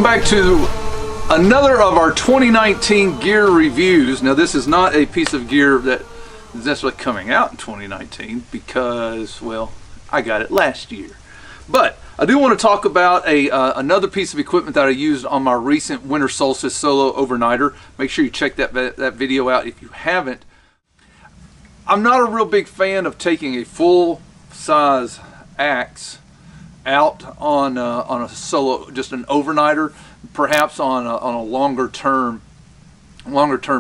Welcome back to another of our 2019 gear reviews. Now this is not a piece of gear that is necessarily coming out in 2019 because, well, I got it last year. But I do want to talk about another piece of equipment that I used on my recent Winter Solstice Solo Overnighter. Make sure you check that video out if you haven't. I'm not a real big fan of taking a full-size axe out on a solo, just an overnighter, perhaps on a longer term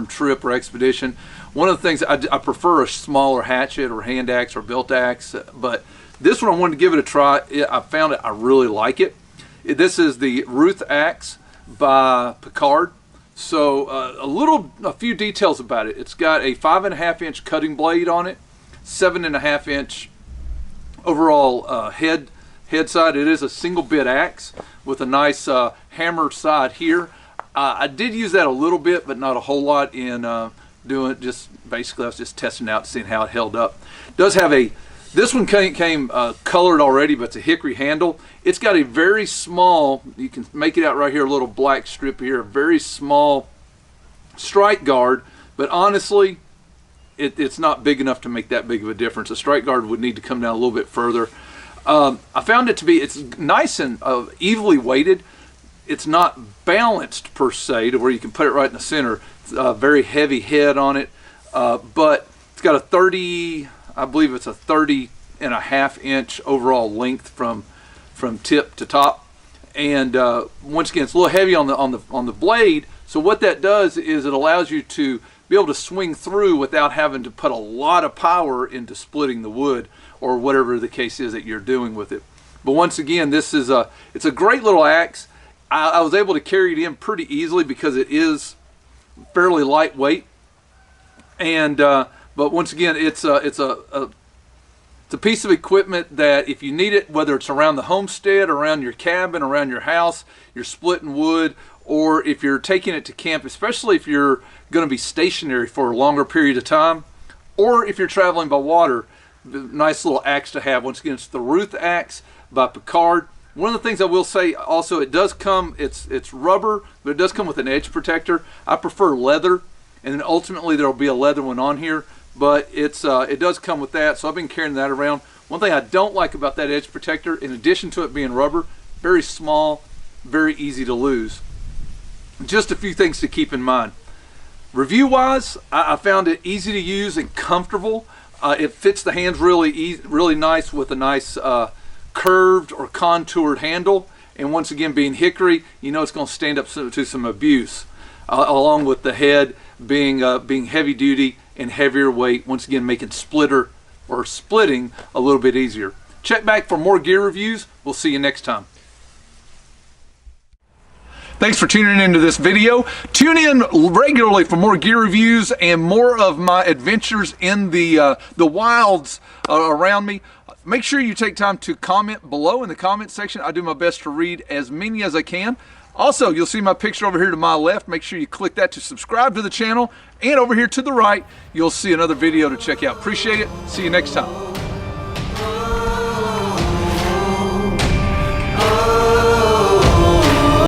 trip or expedition. One of the things I prefer a smaller hatchet or hand axe or built axe, but this one I wanted to give it a try. I found it, I really like it. This is the Ruthe Ax by Picard. So a few details about it. It's got a 5.5-inch cutting blade on it, 7.5-inch overall head side. It is a single bit axe with a nice hammer side here. I did use that a little bit, but not a whole lot in doing it. Just basically, I was just testing out, seeing how it held up. It does have this one came colored already, but it's a hickory handle. It's got a very small, you can make it out right here, a little black strip here, a very small strike guard, but honestly, it's not big enough to make that big of a difference. A strike guard would need to come down a little bit further. I found it to be, it's nice and evenly weighted. It's not balanced per se to where you can put it right in the center. It's a very heavy head on it, but it's got a 30, I believe it's a 30.5-inch overall length from tip to top. And once again, it's a little heavy on the blade. So what that does is it allows you to be able to swing through without having to put a lot of power into splitting the wood or whatever the case is that you're doing with it. But once again, it's a great little axe. I was able to carry it in pretty easily because it is fairly lightweight. And but once again, it's a piece of equipment that if you need it, whether it's around the homestead, around your cabin, around your house, you're splitting wood, or if you're taking it to camp, especially if you're going to be stationary for a longer period of time, or if you're traveling by water, nice little axe to have. Once again, it's the Ruthe Ax by Picard. One of the things I will say also, it does come, it's rubber, but it does come with an edge protector. I prefer leather, and then ultimately there'll be a leather one on here, but it does come with that, so I've been carrying that around. One thing I don't like about that edge protector, in addition to it being rubber, very small, very easy to lose. Just a few things to keep in mind. Review wise, I found it easy to use and comfortable. It fits the hands really nice with a nice curved or contoured handle, and once again, being hickory, you know it's going to stand up to some abuse, along with the head being heavy duty and heavier weight, once again making splitting a little bit easier. Check back for more gear reviews. We'll see you next time. Thanks for tuning into this video. Tune in regularly for more gear reviews and more of my adventures in the wilds around me. Make sure you take time to comment below in the comment section. I do my best to read as many as I can. Also, you'll see my picture over here to my left. Make sure you click that to subscribe to the channel. And over here to the right, you'll see another video to check out. Appreciate it. See you next time.